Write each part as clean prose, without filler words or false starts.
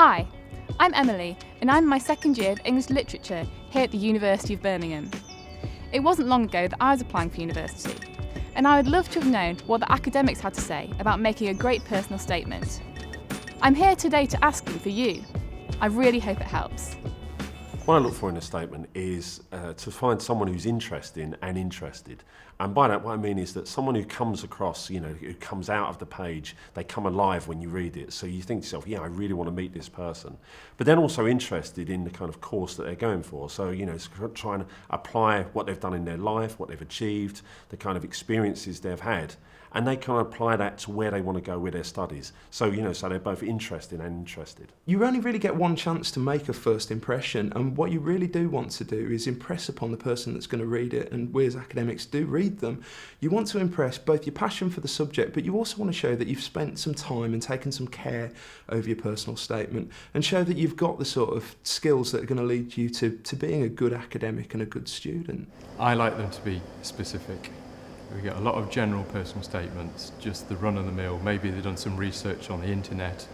Hi, I'm Emily and I'm in my second year of English Literature here at the University of Birmingham. It wasn't long ago that I was applying for university, and I would love to have known what the academics had to say about making a great personal statement. I'm here today to ask them for you. I really hope it helps. What I look for in a statement is to find someone who's interesting and interested. And by that, what I mean is that someone who comes across, who comes out of the page, they come alive when you read it. So you think to yourself, yeah, I really want to meet this person. But then also interested in the kind of course that they're going for. So, trying to apply what they've done in their life, what they've achieved, the kind of experiences they've had. And they can apply that to where they want to go with their studies. So, so they're both interested and interested. You only really get one chance to make a first impression, and what you really do want to do is impress upon the person that's going to read it, and we as academics do read them. You want to impress both your passion for the subject, but you also want to show that you've spent some time and taken some care over your personal statement, and show that you've got the sort of skills that are going to lead you to being a good academic and a good student. I like them to be specific. We get a lot of general personal statements, just the run-of-the-mill. Maybe they've done some research on the internet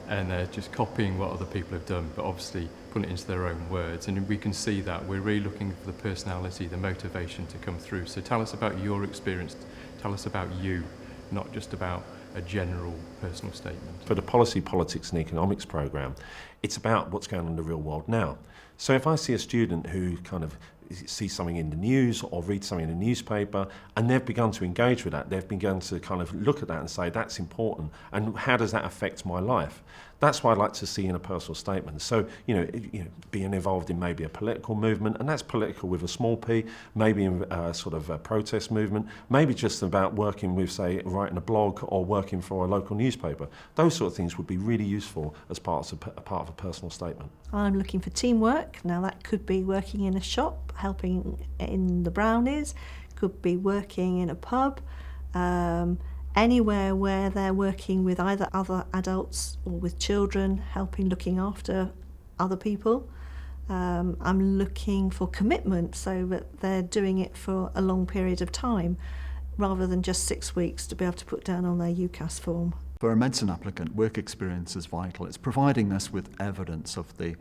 and they're just copying what other people have done, but obviously putting it into their own words. And we can see that. We're really looking for the personality, the motivation to come through. So tell us about your experience. Tell us about you, not just about a general personal statement. For the Policy, Politics and Economics programme, it's about what's going on in the real world now. So if I see a student who kind of sees something in the news or reads something in the newspaper and they've begun to engage with that, they've begun to kind of look at that and say that's important and how does that affect my life? That's what I'd like to see in a personal statement. So, being involved in maybe a political movement, and that's political with a small p, maybe in a sort of a protest movement, maybe just about working with, say, writing a blog or working for a local newspaper. Those sort of things would be really useful as part of a personal statement. I'm looking for teamwork. Now that could be working in a shop, helping in the brownies, could be working in a pub, anywhere where they're working with either other adults or with children, helping looking after other people. I'm looking for commitment, so that they're doing it for a long period of time rather than just 6 weeks to be able to put down on their UCAS form. For a medicine applicant, work experience is vital. It's providing us with evidence of the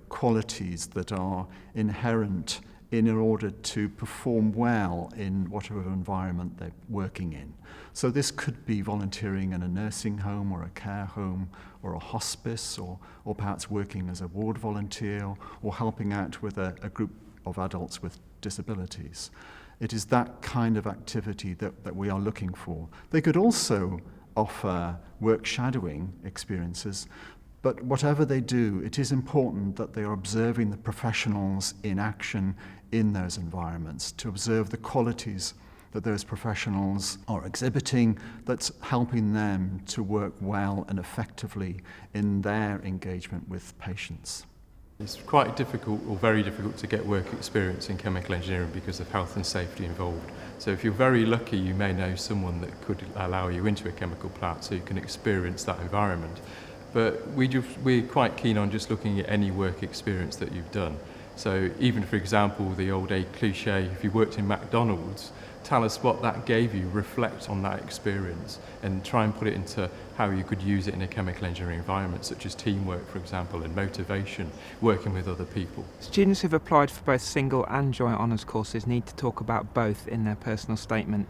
qualities that are inherent in order to perform well in whatever environment they're working in. So this could be volunteering in a nursing home or a care home or a hospice, or perhaps working as a ward volunteer or helping out with a group of adults with disabilities. It is that kind of activity that we are looking for. They could also offer work shadowing experiences, but whatever they do, it is important that they are observing the professionals in action in those environments, to observe the qualities that those professionals are exhibiting that's helping them to work well and effectively in their engagement with patients. It's quite difficult or very difficult to get work experience in chemical engineering because of health and safety involved. So if you're very lucky, you may know someone that could allow you into a chemical plant so you can experience that environment. But we're quite keen on just looking at any work experience that you've done. So even, for example, the old cliche, if you worked in McDonald's, tell us what that gave you, reflect on that experience and try and put it into how you could use it in a chemical engineering environment, such as teamwork, for example, and motivation, working with other people. Students who've applied for both single and joint honours courses need to talk about both in their personal statement.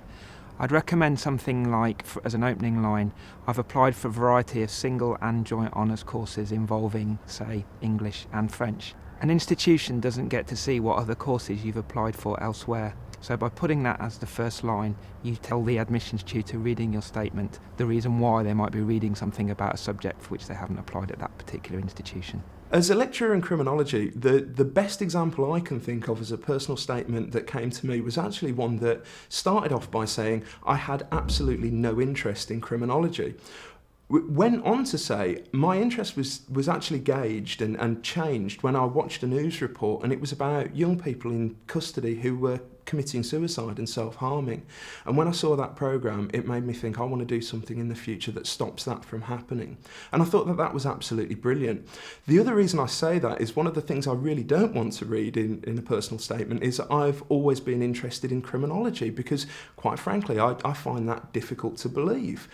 I'd recommend something like, as an opening line, I've applied for a variety of single and joint honours courses involving, say, English and French. An institution doesn't get to see what other courses you've applied for elsewhere. So by putting that as the first line, you tell the admissions tutor reading your statement the reason why they might be reading something about a subject for which they haven't applied at that particular institution. As a lecturer in criminology, the best example I can think of as a personal statement that came to me was actually one that started off by saying I had absolutely no interest in criminology. Went on to say my interest was actually gauged and changed when I watched a news report, and it was about young people in custody who were committing suicide and self-harming. And when I saw that programme, it made me think I want to do something in the future that stops that from happening. And I thought that that was absolutely brilliant. The other reason I say that is one of the things I really don't want to read in a personal statement is I've always been interested in criminology, because quite frankly I find that difficult to believe.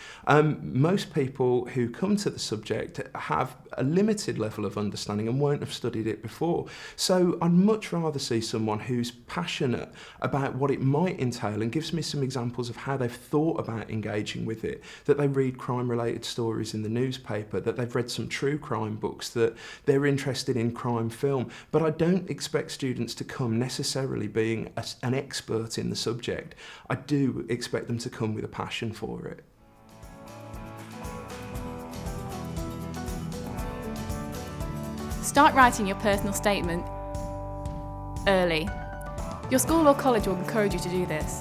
Most people who come to the subject have a limited level of understanding and won't have studied it before. So I'd much rather see someone who's passionate about what it might entail and gives me some examples of how they've thought about engaging with it, that they read crime-related stories in the newspaper, that they've read some true crime books, that they're interested in crime film. But I don't expect students to come necessarily being an expert in the subject. I do expect them to come with a passion for it. Start writing your personal statement early. Your school or college will encourage you to do this.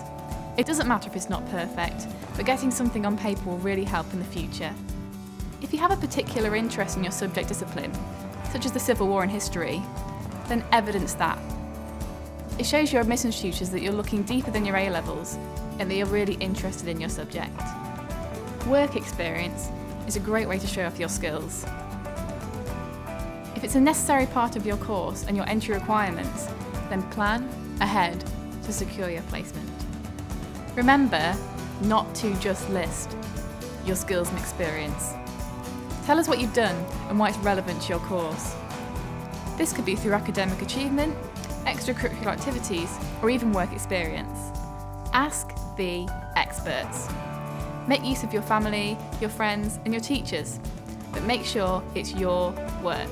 It doesn't matter if it's not perfect, but getting something on paper will really help in the future. If you have a particular interest in your subject discipline, such as the Civil War and history, then evidence that. It shows your admissions tutors that you're looking deeper than your A-levels and that you're really interested in your subject. Work experience is a great way to show off your skills. If it's a necessary part of your course and your entry requirements, then plan ahead to secure your placement. Remember not to just list your skills and experience. Tell us what you've done and why it's relevant to your course. This could be through academic achievement, extracurricular activities, or even work experience. Ask the experts. Make use of your family, your friends, and your teachers, but make sure it's your work.